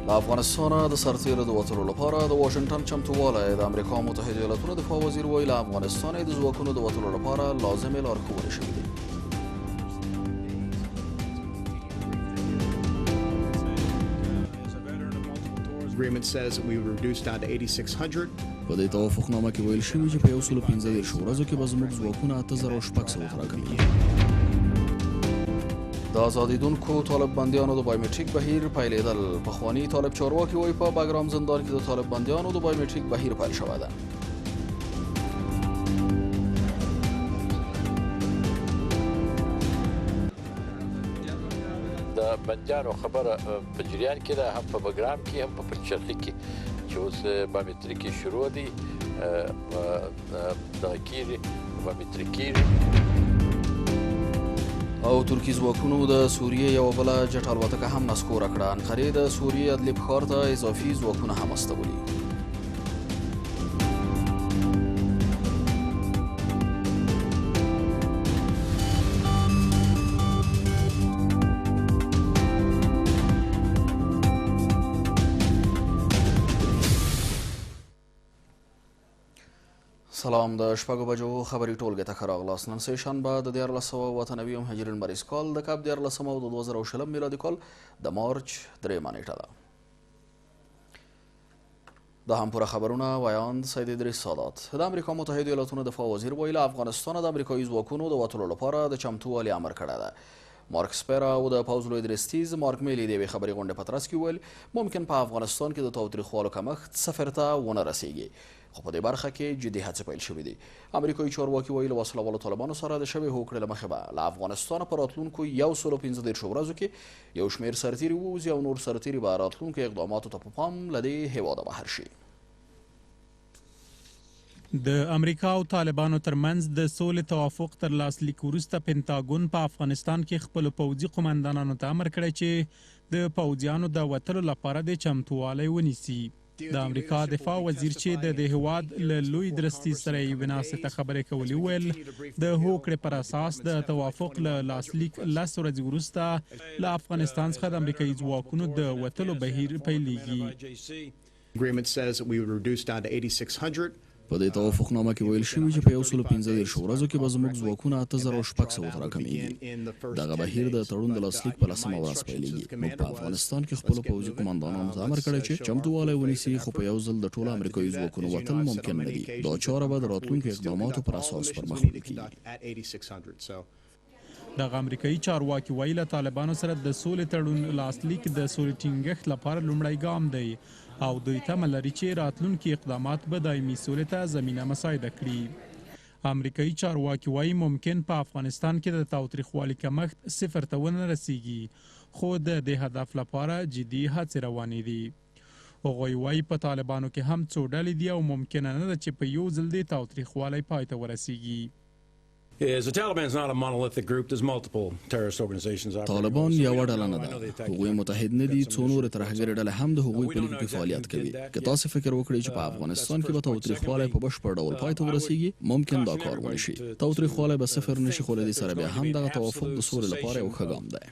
له افغانستانه د سرتیرو د وتلو لپاره د واشنګټن چمتووالی د امریکا متحده ایالاتونو دفاع وزیر وایي له افغانستانه د ځواکونو د وتلو لپاره لازمې لارښوونې شوي دي. Agreement says that we were reduced down to 8,600. په دې توافقنامه کې ویل شوي چې په 115 ورځو کې به زموږ ځواکونه 8600 راکمېږي. د آزادېدونکو طالب بندیانو د بایومټریک بهیر پیلېدل. پخواني طالب چارواکي وایي په بګرام زندان کې د طالب بندیانو د بایومټریک بهیر پیل شوی ده. د بندیانو خبره په جریان کې ده، هم په بګرام کې هم په پلچرخي کې چې اوس بایومټریکي شروع دي، دغه کېږي بایومټریک کېږي. او ترکي ځواکونو د سوریې یوه بله جټ الوتکه هم نسکوره کړه. انقرې د سوریې ادلب ښار ته اضافي ځواکونه هم استولي. سلام، د شپږو بجو خبري ټولګې ته ښه راغلاست. نن سه شنبه د 1499 هجري لمریز کال د کب 14 او د 2020 میلادي کال د مارچ 3 نیټه ده. د هم پوره خبرونه وایاند سید ادریس سادات. د امریکا متحده ایالاتونو دفاع وزیر ویل افغانستان د امریکایي ځواکونو د وتلو لپاره د چمتووالي امر کړی ده. مارک سپیرا او د پوځ لوی درستیز مارک میلی د یوې خبري غونډې په ترڅ کې ویل ممکن په افغانستان کې د تاوتریخوالو کمښت صفر ته ونه رسیږي، خو په دې برخه کې جدي هڅې پیل شوې دي. امریکایي چارواکي وایي له وسله والو طالبانو سره د شوې هوکړې له مخې به له افغانستانه په راتلونکو 115 ورځو کې یو شمېر سرتیري ووځي او نور سرتیري به راتلونکو اقداماتو ته په پام له دې هیواده بهر شي. د امریکا او طالبانو ترمنځ د سولې توافق تر لاسلیک وروسته پنټاګون په افغانستان کې خپلو پوځي قمندانانو ته امر کړی چې د پوځیانو د وتلو لپاره د چمتووالی ونیسي. د امریکا دفاع وزیر چې د هیواد له لوی درستیز سره یې ناستې ته خبرې کولې ویل د هوکړې پر اساس د توافق له لاسلیک 10 ورځې وروسته له افغانستان څخه د امریکایي ځواکونو د وتلو بهیر پیلېږي. Agreement says that we were reduced down to 8,600. په دې توافقنامه کې ویل شوي چې په 115 ورځو کې به زموږ ځواکونه 8600 راکمېږي. دغه بهیر د تړون د لاسلیک په 10مه ورځ پیلېږي. موږ په افغانستان کې خپلو پوځي قمندانانو ته امر کړی چې چمتووالی ونیسي، خو په یو ځل د ټولو امریکایي ځواکونو وتل ممکن نه دي. دا چاره به د راتلونکو اقداماتو پر اساس پرمخ وړل کېږي. دغه امریکایي چارواکي وایي له طالبانو سره د سولې تړون لاسلیک د سولې ټینګښت لپاره لومړی ګام دی او دوی تمه لري چې راتلونکي اقدامات به دایمي سولې ته زمینه مساعده کړي. امریکایي چارواکي وایي ممکن په افغانستان کې د تاوتریخوالي کمښت صفر ته ونه رسیږي، خو د دې هدف لپاره جدي هڅې روانې دي. هغوی وایي په طالبانو کې هم څو ډلې دي او ممکنه نه ده چې په یو ځل د تاوتریخوالي پای ته ورسیږي. طالبان یوه ډله نه ده، هغوی متحد نه دي. څو نورې ترهګرې ډلې هم د هغوی په لیکو کې فعالیت کوي. که تاسې فکر وکړئ چې په افغانستان کې به تاوتریخوالی په بشپړ ډول پای ته ورسیږي، ممکن دا کار ونه شي. تاوتریخوالی به صفر نه شي، خو له دې سره بیا هم دغه توافق د سولې لپاره یو ښه ګام دی.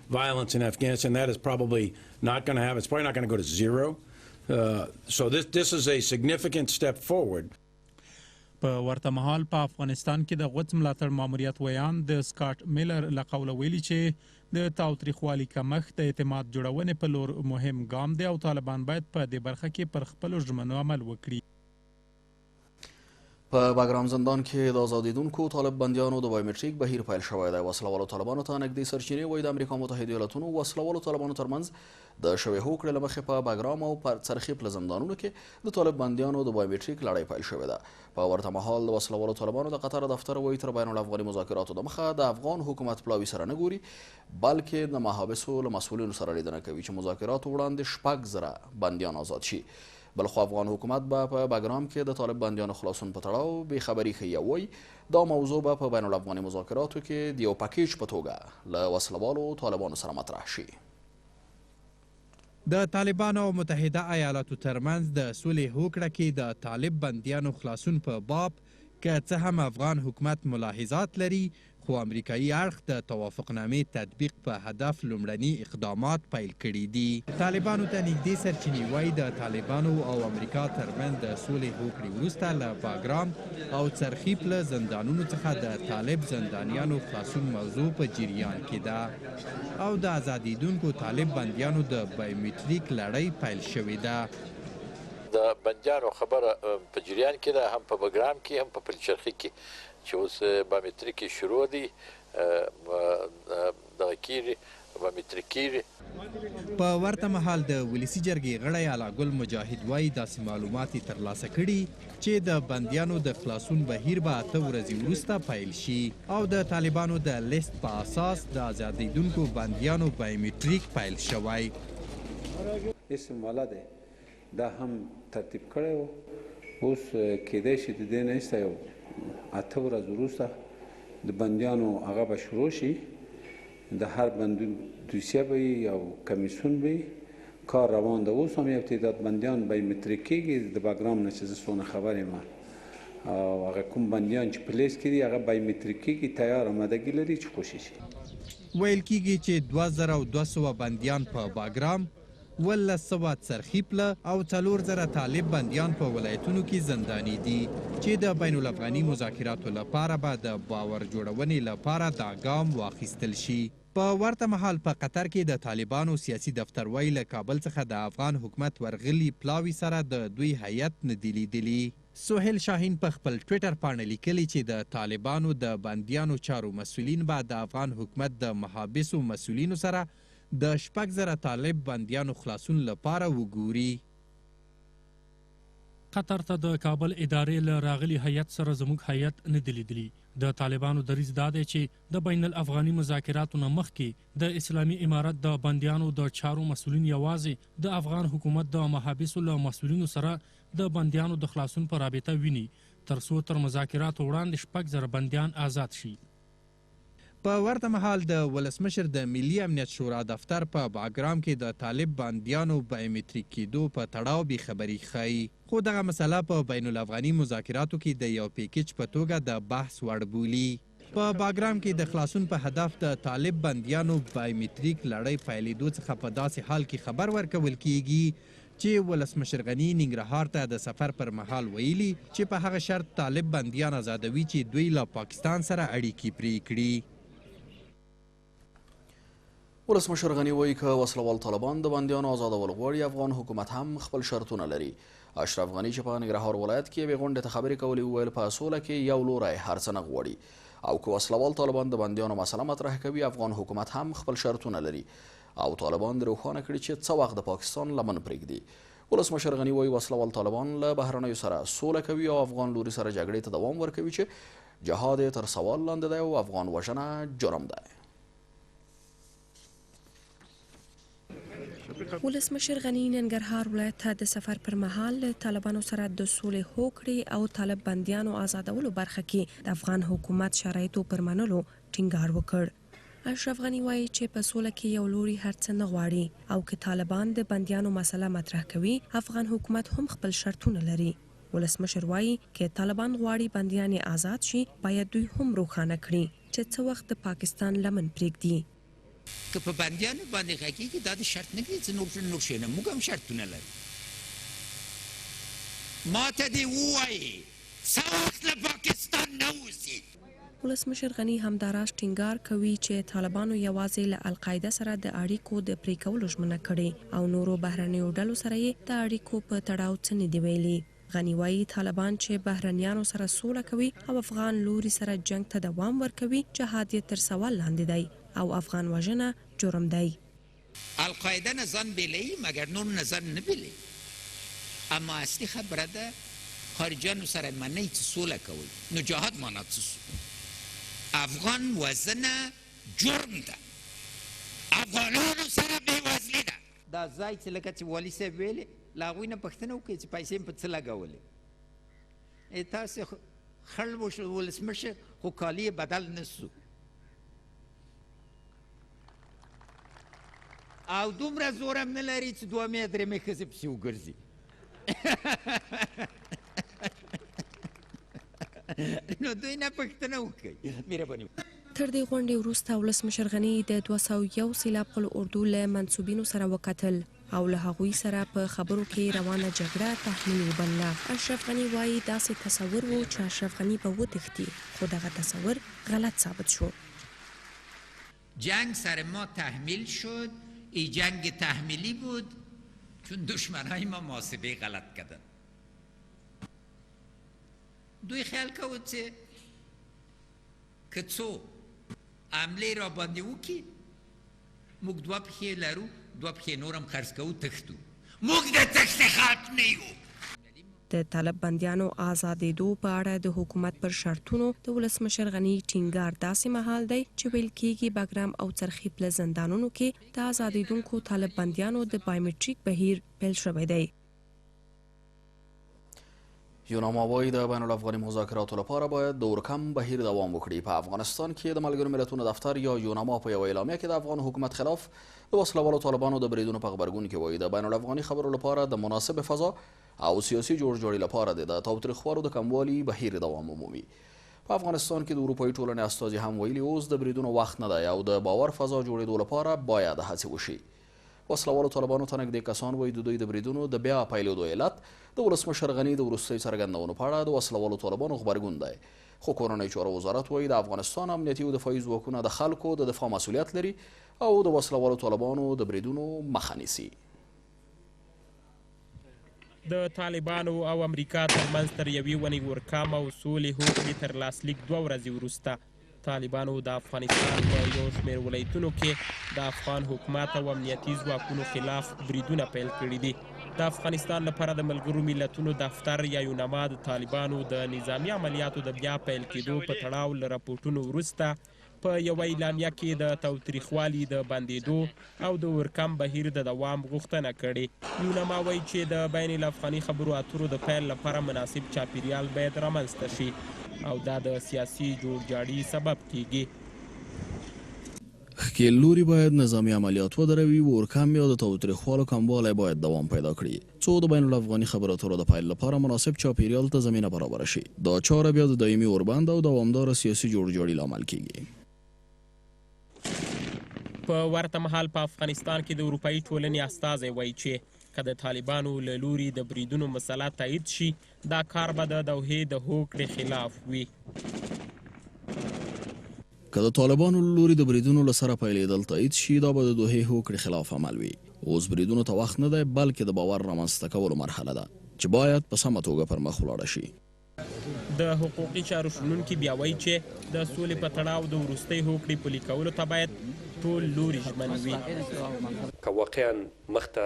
په ورته مهال په افغانستان کې د غوڅ ملاتړ ماموریت ویان د سکاټ میلر له قوله ویلي چې د تاوتریخوالي کمښت د اعتماد جوړونې په لور مهم ګام دی او طالبان باید په دې برخه کې پر خپلو ژمنو عمل وکړي. په بګرام زندان کې د آزادېدونکو طالب بندیانو د بایومټریک بهیر پیل شوی دی. وسله والو طالبانو ته نږدې سرچینې وایي د امریکا متحده ایالاتونو وسله والو طالبانو ترمنځ د شوې هوکړې له مخې په بګرام او پر څرخي پله زندانونو کې د طالب بندیانو د بایومټریک لړۍ پیل شوې ده. په ورته مهال د وسله والو طالبانو د قطر دفتر وایي تر بین الافغاني مذاکراتو د مخه د افغان حکومت پلاوي سره نه ګوري، بلکې د محابسو له مسؤلینو سره لیدنه کوي چې مذاکراتو وړاندې 6,000 بندیان آزاد شي. بلخو افغان حکومت به په بګرام کې د طالب بندیانو خلاصون په تړاو بېخبري ښیي او وایي دا موضوع به په بین الافغاني مذاکراتو کې د یو پکیج په توګه له وسله والو طالبانو سره مطرح شي. د طالبانو او متحده ایالاتو ترمنځ د سولې هوکړه کې د طالب بندیانو خلاصون په باب که څه هم افغان حکومت ملاحظات لري خو امریکایي اړخ د توافقنامې تطبیق په هدف لومړني اقدامات پیل کړي دي. طالبانو ته نږدې سرچینې وایي د طالبانو او امریکا ترمنځ د سولې هوکړې وروسته له باګرام او څرخیپ له زندانونو څخه د طالب زندانیانو خلاصون موضوع په جریان کې ده او د ازادېدونکو طالب بندیانو د بایومټریک لړۍ پیل شوې ده. د بندیانو خبره په جریان کې ده، هم په بګرام کې هم په پلچرخي کې چې اوس بایومټریک شروع دي دغه کېږي بایومټریک کېږي. په ورته مهال د ولسي جرګې غړی علاګل مجاهد وایي داسې معلومات یې ترلاسه کړي چې د بندیانو د خلاصون بهیر به 8 ورځې وروسته پیل شي او د طالبانو د لیست په اساس د ازادېدونکو بندیانو بایومټریک پیل شوی. اسم والا دی دا هم ترتیب کړی و، اوس کېدای شي د دې نه ایسته یو 8 ورځې وروسته د بندیانو هغه به شروع شي، د هر بندون دوسیه به وي او کمیسیون به وي، کار روان ده. اوس هم یو تعداد بندیان بایومټریک کېږي د باګرام نه چې زه څونه خبر یم او هغه کوم بندیان چې په لیست کې دي هغه بایومټریک کېږي، تیار آمادګي لري چې خوشي شي. ویل کېږي چې 2200 بندیان په باګرام، 1100 څرخیپ له او 4000 طالب بندیان په ولایتونو کې زنداني دي چې د بین الافغاني مذاکراتو لپاره به د باور جوړونې لپاره دا ګام واخیستل شي. په ورته مهال په قطر کې د طالبانو سیاسي دفتر وایي له کابل څخه د افغان حکومت ورغلي پلاوي سره د دوی هیئت نه دی لیدلي. سهیل شاهین په خپل ټویټر پاڼه لیکلي چې د طالبانو د بندیانو چارو مسؤلین به د افغان حکومت د محابسو مسؤلینو سره د 6000 طالب بندیانو خلاصون لپاره وګوري. قطر ته د کابل ادارې له راغلي هیئت سره زموږ هیئت نه دی لیدلي. د طالبانو دریځ دا دی چې د بین الافغاني مذاکراتو نه مخکې د اسلامي امارت د بندیانو د چارو مسؤلین یوازې د افغان حکومت د محابسو له مسؤلینو سره د بندیانو د خلاصون په رابطه ویني ترڅو تر مذاکراتو وړاندې 6000 بندیان آزاد شي. په ورته مهال د ولسمشر د ملي امنیت شورا دفتر په باګرام کې د طالب بندیانو بایومټریک کېدو په تړاو بې خبري ښیي، خو دغه مسله په بین الافغاني مذاکراتو کې د یو پیکج په توګه د بحث وړ بولي. په باګرام کې د خلاصون په هدف د طالب بندیانو بایومټریک لړۍ پیلېدو څخه په داسې حال کې خبر ورکول کیږي چې ولسمشر غني ننګرهار ته د سفر پر مهال ویلي چې په هغه شرط طالب بندیان آزادوي چې دوی له پاکستان سره اړیکې پرې کړي. ولسمشر غني وایي که وسلوال طالبان د بندیانو آزادول غواړي افغان حکومت هم خپل شرطونه لري. اشرف غني چې په ننګرهار ولایت کې یوې غونډې ته خبرې کولې وویل په سوله کې یو لوری هر څه نه غواړي او که وسلوال طالبان د بندیانو مسله مطرح کوي افغان حکومت هم خپل شرطونه لري او طالبان روښانه کړي چې څه وخت د پاکستان لمن پرېږدي. ولسمشر غني وایي وسلوال طالبان له بهرنیو سره سوله کوي او افغان لوري سره جګړې ته دوام ورکوي چې جهاد یې تر سوال لاندې دی او افغان وژنه جرم دی. ولسمشر غني ننګرهار ولایت ته د سفر پر مهال له طالبانو سره د سولې هوکړې او طالب بندیانو آزادولو برخه کې د افغان حکومت شرایطو پر منلو ټینګار وکړ. اشرف غني وایي چې په سوله کې یو لوري هر څه نه غواړي او که طالبان د بندیانو مسله مطرح کوي افغان حکومت هم خپل شرطونه لري. ولسمشر وایي که طالبان غواړي بندیان آزاد شي باید دوی هم روښانه کړي چې څه وخت د پاکستان لمن پرېږدي. که په بندیانو باندې حقیقي دا د شرط نه کړي چې نور شي نه موږ هم شرطونه لرو. ما ته دې ووایي څه وخت له پاکستان نه وځي. ولسمشر غني همداراز ټینګار کوي چې طالبانو یوازې له القاعده سره د اړیکو د پرې کولو ژمنه کړې او نورو بهرنیو ډلو سره یې د اړیکو په تړاو څه نه دي ویلي. غني وایي طالبان چې بهرنیانو سره سوله کوي او افغان لوري سره جنگ ته دوام ورکوي جهاد یې تر سوال لاندې دی او افغان وژنه جرم دی. القاعده نه ځان بیلوي مګر نور نه ځان نه بیلوي، اما اصلي خبره ده خارجیانو سره منئ چې سوله کوئ نو جهاد معنا څه. افغان وژنه جرم ده، افغانانو سره بېوزلي ده. دا ځای چې لکه چې والي صاحب ویلې له هغوی نه پوښتنه وکړئ چې پیسې مې په څه لګولې. تاسې خړ وشو ولسمشر خو کالي یې بدل نه سو او دومره زور هم نه لري چې 2 مې 3 مې ښځې پسې وګرځي. نو دوی نه پوښتنه وکړي مهرباني. تر دې غونډې وروسته ولسمشر غني د 201 سیلاب خپل اردو له منسوبینو سره وکتل او له هغوی سره په خبرو کې روانه جګړه تحمیل وبلله. اشرف غني وایي داسې تصور و چې اشرف غني به وتښتي، خو دغه تصور غلط ثابت شو. جنگ سر ما تحمیل شد. این جنگ تحمیلی بود چون دشمنای ما محاسبه غلط کردن. دوی خیال کرد که څو عمله را باندې وکړي موږ دوه پښې لرو، دوه پښې نور هم خرڅ کوو، تښتو. موږ د تښتې خلق نه یو. د طالب بندیانو آزادېدو په اړه د حکومت پر شرطونو د ولسمشر غني ټینګار داسې مهال دی چې ویل کېږي باګرام او څرخي پله زندانونو کې د آزادېدونکو طالب بندیانو د بایومټریک بهیر پیل شوی دی. یوناما وایي د بین الافغاني مذاکراتو لپاره باید د اورکم بهیر دوام وکړي. په افغانستان کې د ملګرو ملتونو دفتر یا یوناما په یوه اعلامیه کې د افغان حکومت خلاف د وسلوالو طالبانو د بریدونو په غبرګون کې وایي د بین الافغاني خبرو لپاره د مناسب فضا او سیاسي جوړجاړي لپاره د تاوتریخوالو د کموالي بهیر دوام ومومي. په افغانستان کې د اروپایي ټولنې استازي هم ویلي اوس د بریدونو وخت نه دی او د باور فضا جوړېدو لپاره باید هڅې وشي. وسلوالو طالبانو ته نږدې کسان وایي د دوی د بریدونو د بیا پیلېدو علت د ولسمشر غني د وروستۍ څرګندونو په اړه د وسلوالو طالبانو غبرګون دی. خو کورنۍ چارو وزارت وایي د افغانستان امنیتي او دفاعي ځواکونه د خلکو د دفاع مسؤلیت لري او د وسلوالو طالبانو د بریدونو مخه نیسي. د طالبانو او امریکا ترمنځ تر یوې ونې ورکام او سولې هوکړې تر لاسلیک 2 ورځې وروسته طالبانو د افغانستان په یو شمېر ولایتونو کې د افغان حکومت او امنیتي ځواکونو خلاف بریدونه پیل کړي دي. د افغانستان لپاره د ملګرو ملتونو دفتر یا یوناما د طالبانو د نظامي عملیاتو د بیا پیل کېدو په تړاو له راپورټونو وروسته په یوه اعلامیه کې د تاوتریخوالي د بندېدو او د ورکم بهیر د دوام غوښتنه کړې. یوناما وایي چې د بین الافغاني خبرو اترو د پیل لپاره مناسب چاپیریال باید رامنځته شي او دا د سیاسي جوړجاړي سبب کیږي. ښکېل لوري باید نظامي عملیات ودروي، ورکم یا د تاوتریخوالو کموالی باید دوام پیدا کړي څو د بین الافغاني خبرو اترو د پیل لپاره مناسب چاپیریال ته زمینه برابره شي. دا چاره بیا د دایمي اوربند او دوامداره سیاسي جوړجاړي لامل کیږي. په ورته مهال په افغانستان کې د اروپایي ټولنې استازی وایي چې که د طالبانو له لوري د بریدونو مسله تایید شي دا کار به د دوحې د هوکړې خلاف وي. که د طالبانو له لوري د بریدونو له سره پیلېدل تایید شي دا به د دوحې هوکړې خلاف عمل وي. اوس بریدونو ته وخت نه دی بلکې د باور رامنځته کولو مرحله ده چې باید په سمه توګه پر مخ ولاړه شي. د حقوقي چارو شنونکي بیا وایي چې د سولې په تړاو د وروستۍ هوکړې پلي کولو ته باید ټول لوري ژمن وي. که واقعا مخته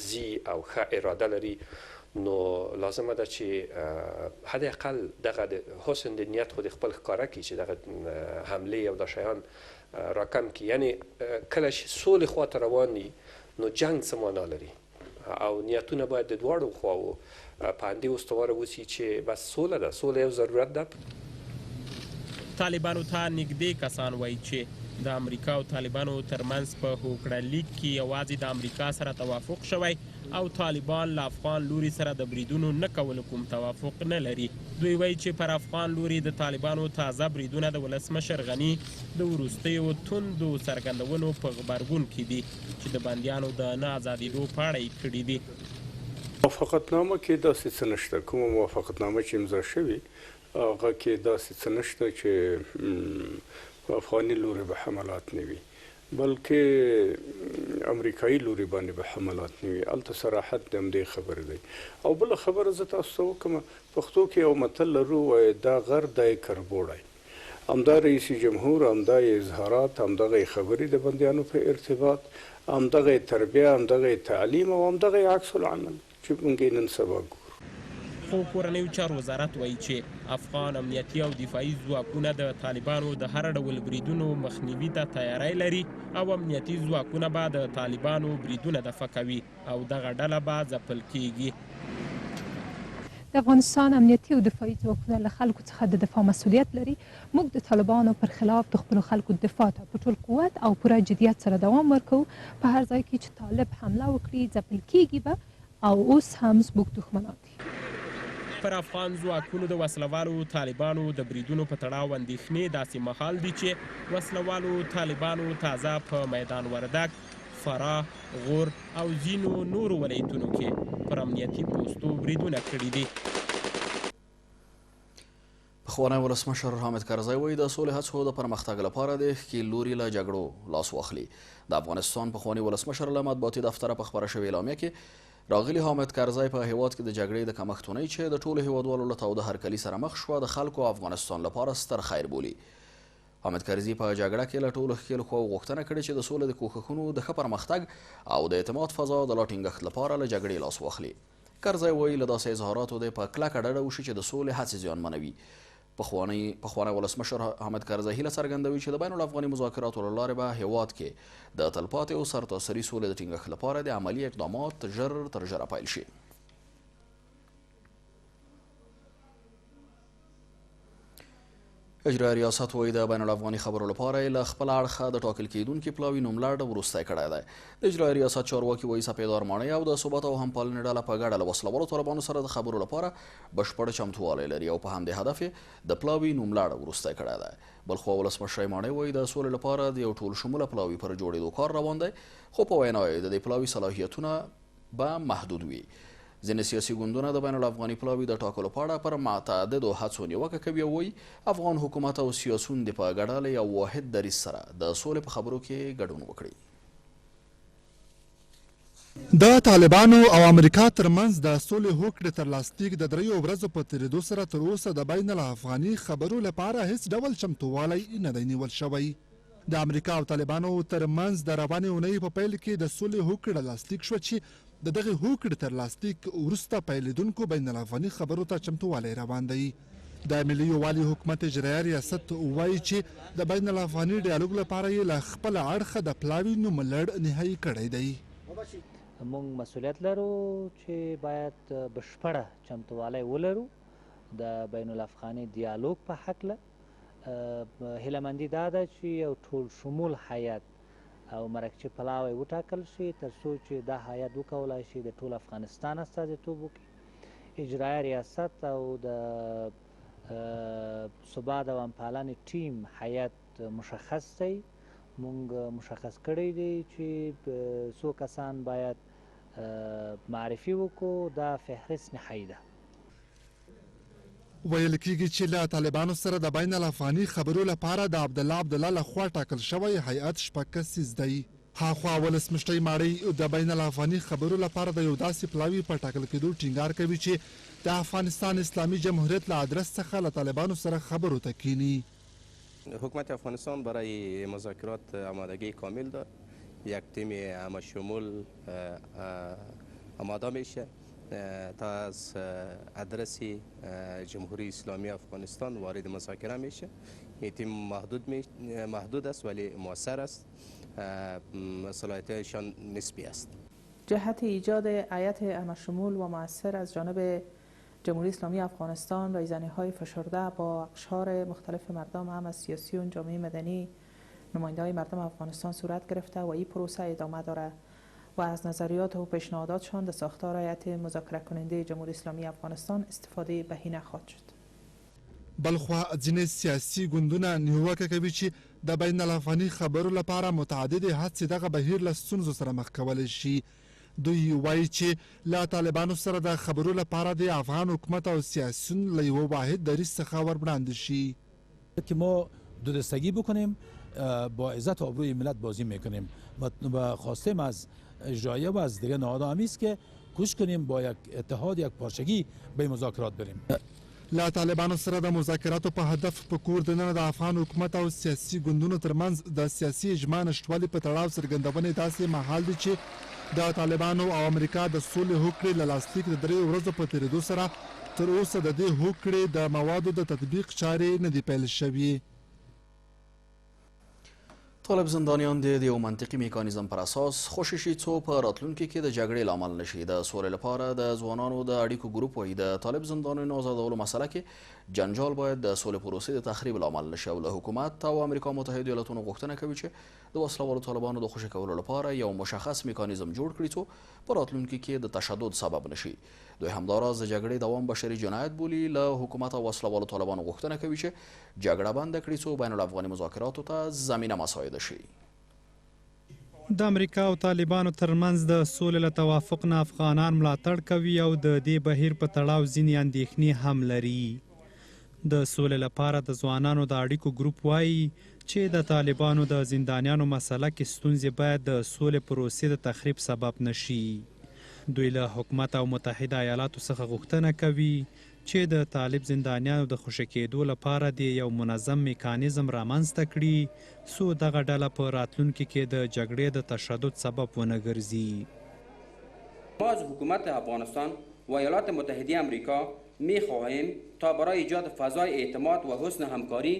ځي او ښه اراده لري نو لازمه ده چې حداقل دغه د حسن د نیت خو د خپل ښکاره کړي چې دغه حملې او دا شیان راکم کړي. یعنې کله چې سولې خواته روان وي نو جنګ څه معنا لري او نیتونه باید د دواړو خواو په همدې استواره وسي چې بس سوله ده، سوله یو ضرورت ده. طالبانو ته نږدې کسان وایي چې د امریکا او طالبانو ترمنځ په هوکړه لیک کې یوازې د امریکا سره توافق شوی او طالبان له افغان لوري سره د بریدونو نه کولو کوم توافق نه لري. دوی وایي چې پر افغان لوري د طالبانو تازه بریدونه د ولسمشر غني د وروستیو توندو څرګندونو په غبرګون کې دي چې د بندیانو د نه ازادېدو په اړه یې کړي دي. موافقتنامه کې داسې څه نشته. کومه موافقتنامه چې امضا شوې هغه کې داسې څه نشته چې په افغاني لوري به حملات نه وي بلکې امریکایي لوري باندې به حملات نه وي. هلته صراحت د همدې خبرې دی. او بله خبره زه تاسو ته وکړم، پښتو کې یو متل لرو وایي دا غر دی کربوړی. همدا رئیس جمهور، همدا اظهارات، همدغه خبرې د بندیانو په ارتباط، همدغه تربیه، همدغه تعلیم او همدغه عکس العمل چې موږ نن سبا ګورو. خو کورنیو چارو وزارت وایي چې افغان امنیتي او دفاعي ځواکونه د طالبانو د هر ډول بریدونو مخنیوي ته تیاری لري او امنیتي ځواکونه به د طالبانو بریدونه دفع کوي او دغه ډله به ځپل کیږي. د افغانستان امنیتي او دفاعي ځواکونه له خلکو څخه د دفاع مسؤلیت لري. موږ د طالبانو پر خلاف د خپلو خلکو دفاع ته په ټول قوت او پوره جدیت سره دوام ورکوو. په هر ځای کې چې طالب حمله وکړي ځپل کیږي به او اوس هم زموږ دښمنان دي. پر افغان ځواکونو د وسلوالو طالبانو د بریدونو په تړاو اندېښنې داسې مهال دي چې وسلوالو طالبانو تازه په میدان وردک، فراه، غور او ځینو نورو ولایتونو کې پر امنیتي پوستو بریدونه کړي دي. پخوانی ولسمشر حامد کرزی وایي د سولې هڅو د پرمختګ لپاره د ښکیل لوري له جګړو لاس واخلي. د افغانستان پخوانی ولسمشر له مطبوعاتي دفتره په خپره شوې اعلامیه کې راغلي حامد کرزی په هیواد کې د جګړې د کمښت اونۍ چې د ټولو هیوادوالو له تاوده هرکلي سره مخ شوه د خلکو افغانستان لپاره ستر خیر بولي. حامد کرزي په جګړه کې له ټولو ښکیلو خواو غوښتنه کړې چې د سولې د کوښښونو د ښه پرمختګ او د اعتماد فضا د لا ټینګښت لپاره له جګړې لاس واخلي. کرزي وایي له داسې اظهاراتو د په کلکه ډډه وشي چې د سولې هڅې زیانمنوي. پخوانی ولسمشر حامد کرزي هیله څرګندوي چې د بین الافغاني مذاکراتو له لارې به هیواد کې د تلپاتې او سرتاسري سولې د ټینګښت لپاره د عملي اقدامات ژر تر ژره پیل شي. اجرایه ریاست وایي د بین الافغاني خبرو لپاره له خپل اړخه د ټاکل کیدونکي پلاوي نوملړ وروستی کړی دی. د اجرایه ریاست چارواکي وایي سپیدار ماڼۍ او د ثبات او همپالنې ډله په ګډه له وسلوالو طالبانو سره د خبرو لپاره بشپړ چمتووالی لري او په همدې هدف یې د پلاوي نوملړ وروستی کړی دی. بلخوا ولسمشر ماڼۍ وایي د سولې لپاره د یو ټول شموله پلاوي پر جوړېدو کار روان دی، خو په وینا یې د دې پلاوي صلاحیتونه به محدود وي. ځینې سیاسي ګوندونه د بین الافغاني پلاوي د ټاکلو په اړه پر متعددو هڅو نیوکه کوي او وایي افغان حکومت او سیاسون د په ګډه له یو واحد دریځ سره د سولې په خبرو کې ګډون وکړي. د طالبانو او امریکا ترمنځ د سولې هوکړې تر لاسلیک د 3 ورځو په تېرېدو سره تر اوسه د بین الافغاني خبرو لپاره هیڅ ډول چمتووالی نه دی نیول شوی. د امریکا او طالبانو ترمنځ د روانې اونۍ په پیل کې د سولې هوکړه لاسلیک شوه چې د دغه هوکړې تر لاسلیک وروسته پیلېدونکو بین الافغاني خبرو ته چمتووالی روان دی. د ملي یووالي حکومت اجرایه ریاست وایي چې د بین الافغاني ډیالوګ لپاره یې له خپل اړخه د پلاوي نوملړ نهایي کړی دی. موږ مسؤلیت لرو چې باید بشپړه چمتووالی ولرو د بین الافغاني ډیالوګ په هکله. هیلهمندي دا ده چې یو ټول شمول هیات او مرکچی پلاوی وټاکل شي تر څو چې دا هیات وکولای شي د ټول افغانستان استازیتوب وکړي. اجرایه ریاست او د ثبات او همپالنې ټیم هیات مشخص دی. مونږ مشخص کړی دی چې څو کسان باید معرفي وکړو. دا فهرست نهایي ده. ویل کېږي چې له طالبانو سره د بین الافغاني خبرو لپاره د عبدالله لخوا ټاکل شوی هیئت 6 کسیز دی. هاخوا ولسمشر ماڼۍ د بین الافغاني خبرو لپاره د یو داسې پلاوي په ټاکل کېدو ټینګار کوي چې د افغانستان اسلامي جمهوریت له ادرس څخه له طالبانو سره خبرو ته کینی. حکومت افغانستان برای مذاکرات آمادگی کامل دارد. یک تیم همه شمول آماده میشه تا از ادرس جمهوری اسلامی افغانستان وارد مذاکره میشه. این تیم محدود است ولی مؤثر است. صلاحیتشان نسبی است. جهت ایجاد هیئت همه‌شمول و مؤثر از جانب جمهوری اسلامی افغانستان رایزنی‌های فشرده با اقشار مختلف مردم هم از سیاسیون، جامعه مدنی، نماینده‌های مردم افغانستان صورت گرفته و این پروسه ادامه داره و از نظریات و پیشنهاداتشان در ساختار هیئت مذاکره کننده جمهوری اسلامی افغانستان استفاده بهینه خواهد شد. بلخوا ځینې سیاسي ګوندونه نیوکه کوي چې د بین الافغاني خبرو لپاره متعددې هڅې دغه بهیر له ستونزو سره مخ کولی شي. دوی وایي چې له طالبانو سره د خبرو لپاره د افغان حکومت او سیاسیون له یوه واحد دریځ څخه وربړاندې شي. که ما دودستگی بکنیم با عزت و آبروی ملت بازی میکنیم و خواستیم از اجرایه و از دیگه نهادها همی است که کوشش کنیم با یک اتحاد، یک پارچگی به مذاکرات بریم. له طالبانو سره د مذاکراتو په هدف په کور دننه د افغان حکومت او سیاسي ګوندونو ترمنځ د سیاسي اجماع نشتوالي په تړاو څرګندونې داسې مهال دی چې د طالبانو او امریکا د سولې هوکړې له لاسلیک د 3 ورځو په تېرېدو سره تر اوسه د دې هوکړې د موادو د تطبیق چارې نه دي پیل شوي. طالب زندانیان د یو منطقي میکانیزم پر اساس خوشي شي څو په راتلونکي کې د جګړې لامل نشي. د سولې لپاره د ځوانانو د اړیکو ګروپ وایي د طالب زندانیانو آزادولو مسله کې جنجال باید د سولې پروسې د تخریب لامل نشي او له حکومت او امریکا متحده ایالاتونو غوښتنه کوي چې د وسلوالو طالبانو د خوشي کولو لپاره یو مشخص میکانیزم جوړ کړي څو په راتلونکي کې د تشدد سبب نشي. دوی همداراز د جګړې دوام بشري جنایت بولي. له حکومت او وسلوالو طالبانو غوښتنه کوي چې جګړه بنده کړي څو بین الافغاني مذاکراتو ته زمینه مساعده شي. د امریکا او طالبانو ترمنځ د سولې له توافق نه افغانان ملاتړ کوي او د دې بهیر په تړاو ځینې اندېښنې هم لري. د سولې لپاره د ځوانانو د اړیکو ګروپ وایي چې د طالبانو د زندانیانو مسله کې ستونزې باید د سولې پروسې د تخریب سبب نشي. دوی له حکومت او متحده ایالاتو څخه غوښتنه کوي چې د طالب زندانیانو د خوشي کېدو لپاره د یو منظم میکانیزم رامنځته کړي څو دغه ډله په راتلونکي کې د جګړې د تشدد سبب ونه ګرځي. ما از حکومت افغانستان و ایالات متحده آمریکا می‌خواهیم تا برای ایجاد فضای اعتماد و حسن همکاری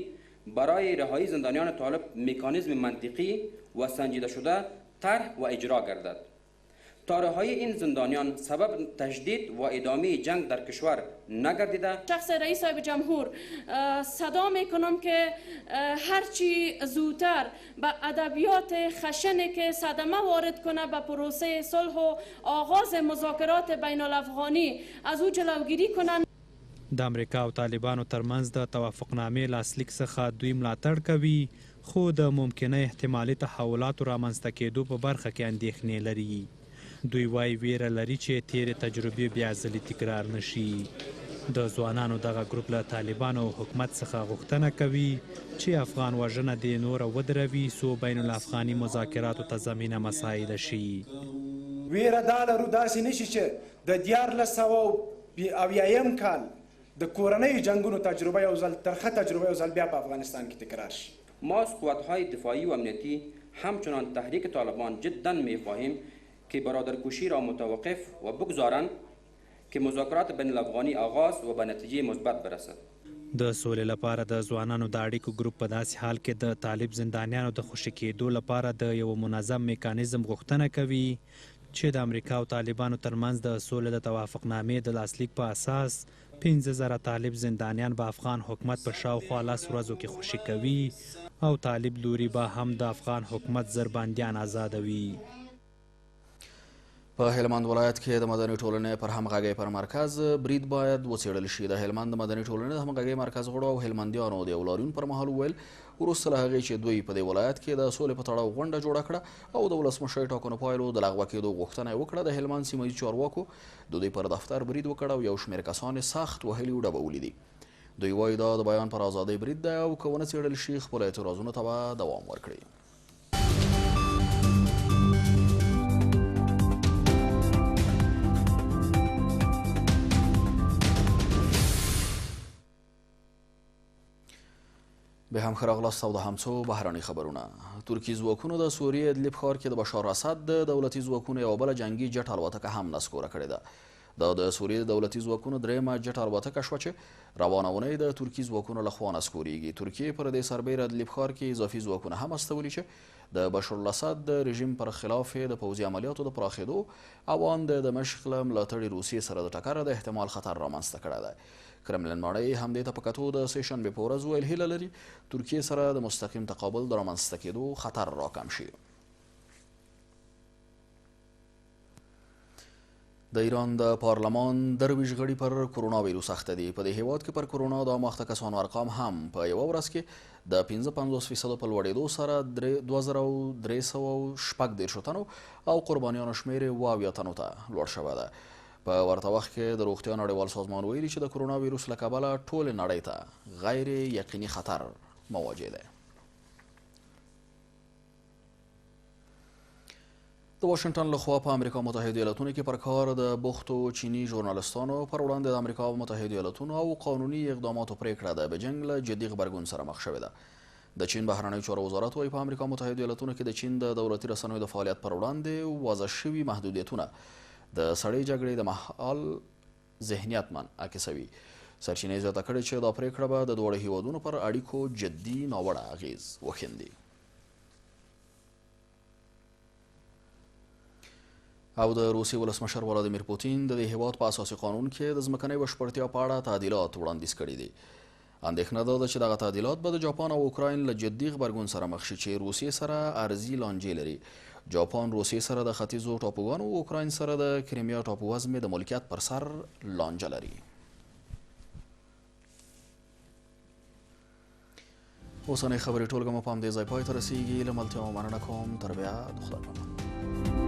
برای رهایی زندانیان طالب میکانیزم منطقی و سنجیده شده طرح و اجرا گردد. تا رهایی این زندانیان سبب تجدید و ادامه جنگ در کشور نگردیده. شخص رئیس صاحب جمهور صدا میکنم که هرچی زودتر به ادبیات خشنی که صدمه وارد کنه به پروسه صلح و آغاز مذاکرات بین الافغانی از او جلوگیری کنند. د امریکا او طالبانو ترمنځ د توافقنامې لاسلیک څخه دوی ملاتړ کوي خو د ممکنه احتمالي تحولاتو رامنځته کېدو په برخه کې اندېښنې لري. دوی وایي ویره لري چې تیرې تجربې بیا ځلې تکرار نشي. د ځوانانو دغه ګروپ له طالبانو او حکومت څخه غوښتنه کوي چې افغان وژنه دې نوره ودروي څو بین الافغاني مذاکراتو ته زمینه مساعده شي. ویره دا لرو داسې نشي چې د 1980 کال د کورنۍ جنگونو تجربه یو ځل ترخه تجربه یو ځل بیا په افغانستان کې تکرار شي. ما از قوت‌های دفاعی و امنیتی همچنان تحریک طالبان جدا می‌خواهیم که برادرکشی را متوقف و بگذارند که مذاکرات بین الافغانی آغاز و به نتیجه مثبت برسد. د سولې لپاره د ځوانانو د اړیکو ګروپ په داسې حال کې د طالب زندانیانو د خوشي کېدو لپاره د یو منظم میکانیزم غوښتنه کوي چې د امریکا او طالبانو ترمنځ د سولې د توافقنامې د لاسلیک په اساس 15,000 طالب زندانیان به افغان حکومت په شاوخوا 10 ورځو کې خوشي کوي او طالب لوري به هم د افغان حکومت زربندیان آزادوي. په هلمند ولایت کې د مدني ټولنې پر همغږۍ پر مرکز برید باید وڅېړل شي. د هلمند د مدني ټولنې د همغږۍ مرکز غړو او هلمندیانو د یو لاریون پر مهال وویل وروسته له هغې چې دوی په دې ولایت کې د سولې په تړاو غونډه جوړه کړه او د ولسمشر ټاکنو پایلو د لغوه کېدو غوښتنه یې وکړه، د هلمند سیمه ییز چارواکو د دوی پر دفتر برید وکړ او یو شمېر کسان یې سخت وهلي او ډبولي دي. دوی وایي دا د بیان پر ازادۍ برید دی او که ونه څېړل شي خپلو اعتراضونو ته به دوام ورکړي. به هم ښه راغلاست او د همڅو بهرني خبرونه. ترکي ځواکونو د سوریې ادلب ښار کې د بشار اسد د دولتي ځواکونو یوه بله جنګي جټ الوتکه هم نسکوره کړې ده. دا د سوریې د دولتي ځواکونو درېیمه جټ الوتکه شوه چې روانه اونۍ د ترکي ځواکونو لخوا نسکورېږي. ترکیې پر دې سربیره ادلب ښار کې اضافي ځواکونه هم استولي چې د بشار الاسد د رژیم پر خلاف د پوځي عملیاتو د پراخېدو او ان د دمشق له ملاتړي روسیې سره د ټکر د احتمال خطر رامنځته کړی دی. کرملن ماڼۍ همدې ته په کتو د سې شنبې په ورځ ویل هیله لري ترکیې سره د مستقیم تقابل د رامنځته کېدو خطر راکم شي. د ایران د پارلمان 23 غړي پر کرونا ویروس اخته دي. په دې هیواد کې پر کرونا د مخته کسانو ارقام هم په یوه ورځ کې د 55% په لوړېدو سره 2314 تنو او قربانیانو شمېر 22 تنو ته لوړ شوی ده. په ورته وخت کې د روغتیا نړیوال سازمان ویلي چې د کرونا ویروس له کبله ټولې نړۍ ته غیر یقیني خطر مواجه دی. د واشنګټن لخوا په امریکا متحده ایالاتونو کې پر کار د بوختو چینی ژورنالستانو پر وړاندې د امریکا متحده ایالاتونو او قانوني اقداماتو پریکړه د بیجینګ له جدي غبرګون سره مخ شوې ده. د چین بهرنیو چارو وزارت وايي په امریکا متحده ایالاتونو کې د چین د دولتي رسنیو د فعالیت پر وړاندې وضع شوي محدودیتونه د سړې جګړې د مهال ذهنیت منعکسوي. سرچینې زیاته کړې چې دا پریکړه به د دواړو هیوادونو پر اړیکو جدي ناوړه اغیز وښندي. او د روسیې ولسمشر ولادیمیر پوتین د دې هیواد په اساسي قانون کې د ځمکنۍ بشپړتیا په اړه تعدیلات وړاندیز کړي دي. اندېښنه ده چې دغه تعدیلات به د جاپان او اوکراین له جدي غبرګون سره مخ شي چې روسیې سره ارضي لانجې لري. جاپان روسیې سره د ختیځو ټاپوګانو او اوکراین سره د کریمیا ټاپو وزمې د ملکیت پر سر لانجه لري. اوسنۍ خبرې ټولګه مو په همدې ځای پای ته رسیږي. له ملتیا مننه کوم. تر بیا د خدای پامان.